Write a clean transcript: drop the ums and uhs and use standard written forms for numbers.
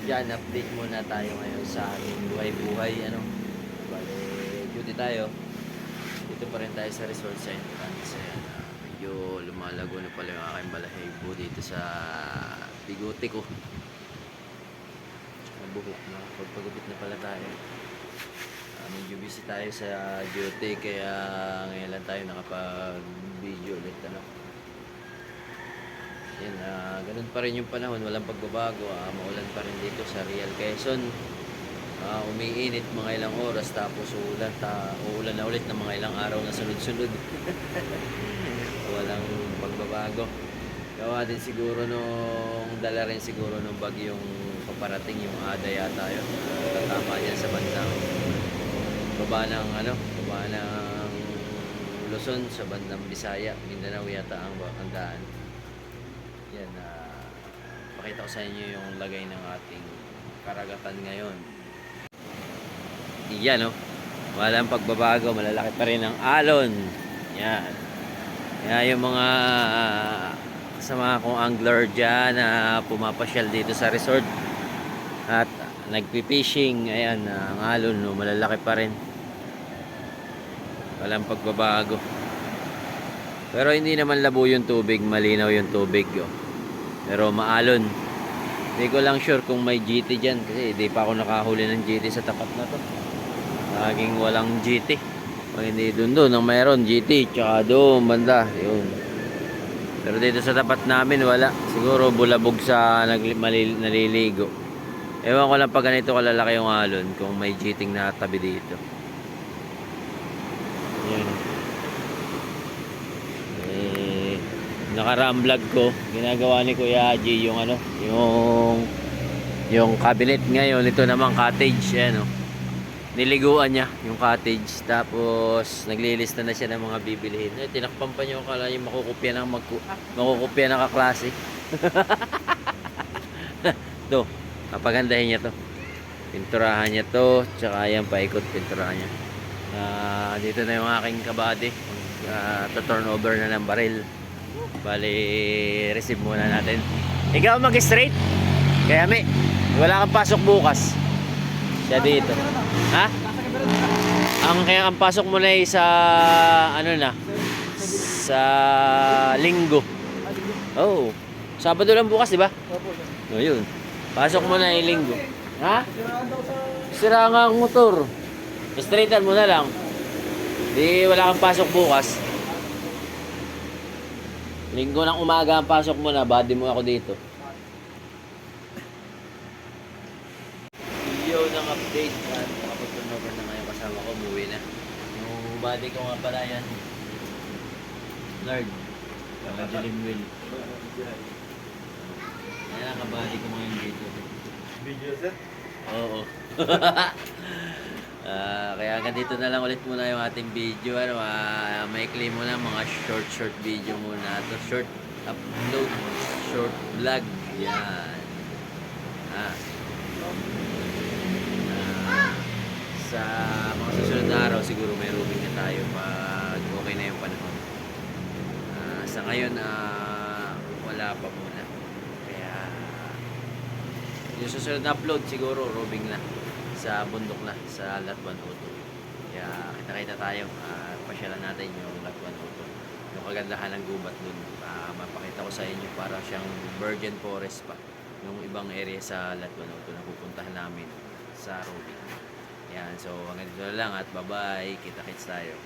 Yan, update muna tayo ngayon sa ating buhay-buhay. Bale, duty tayo. Dito pa rin tayo sa resort sa entrance. Ayan, medyo lumalago na pala yung aking balahibo dito sa bigote ko. Buhok na, pagpagupit na pala tayo. Medyo busy tayo sa duty, kaya ngayon lang tayo nakapag-video ulit. Yan, ganun pa rin yung panahon, walang pagbabago. Maulan pa rin dito sa Real Quezon. Umiinit mga ilang oras, tapos uulan na ulit ng mga ilang araw na sunod-sunod. Walang pagbabago. Gawa din siguro dala rin siguro nung bagyong paparating, yung Ada yata yun. Tatama dyan sa bandang baba ng Luzon, sa bandang Bisaya, Mindanao yata ang daan. Yan, pakita ko sa inyo yung lagay ng ating karagatan ngayon. Yan, walang pagbabago, malalaki pa rin ang alon. Yan. Yan yung mga kasama kong angler dyan na pumapasyal dito sa resort at nagpipishing. Ayan, ang alon, malalaki pa rin. Walang pagbabago. Pero hindi naman labo yung tubig, malinaw yung tubig. Pero maalon. Hindi ko lang sure kung may GT dyan, kasi hindi pa ako nakahuli ng GT sa tapat na to. Laging walang GT. Pag hindi doon ang mayroon GT, tsaka doon banda, yun. Pero dito sa tapat namin wala. Siguro bulabog sa naliligo. Ewan ko lang pag ganito kalalaki yung alon, kung may GT na tabi dito. Yan. Nakaraang vlog ko, ginagawa ni Kuya Haji yung cabinet. Ngayon ito naman cottage. Ayan, niliguan niya yung cottage, tapos naglilista na siya ng mga bibilihin. Tinakpan pa niya, kala yung makukopya ng kaklase. To, papagandahin niya to, pinturahan niya to, tsaka yan paikot pinturahan niya. Dito na yung aking kabady, turnover na ng baril. Bali, receive muna natin. Ikaw mag-straight? Kaya wala kang pasok bukas. Siya dito. Ha? Kaya ang pasok mo na sa sa Linggo. Oh, Sabado lang bukas, di ba? Opo. Yun. Pasok mo na yung Linggo. Ha? Sira nga ang motor. Straightan mo na lang. Di wala kang pasok bukas. Linggo ng umaga ang pasok mo na, body mo ako dito. Video ng update. Nakapag-turnover na ngayon kasama ko, umuwi na. Yung body ko nga pala yan, Lord, Jelim Will. Yan ang kabady ko ngayon dito. Video set? Oo. Kaya hanggang dito na lang ulit muna yung ating video. Maikli muna, mga short video muna. Short upload, short vlog. Yan. Sa mga susunod na araw siguro may roaming na tayo pag okay na yung panahon. Sa ngayon wala pa muna. Kaya yung susunod na upload siguro roaming na sa bundok na, sa Lot 102. Kaya kita-kita tayo, pasyalan natin yung Lot 102. Yung kagandahan ng gubat dun, mapakita ko sa inyo, para siyang virgin forest pa yung ibang area sa Lot 102 na pupuntahan namin sa roaming. Yan, so hanggang dito na lang at bye-bye, kita-kits tayo.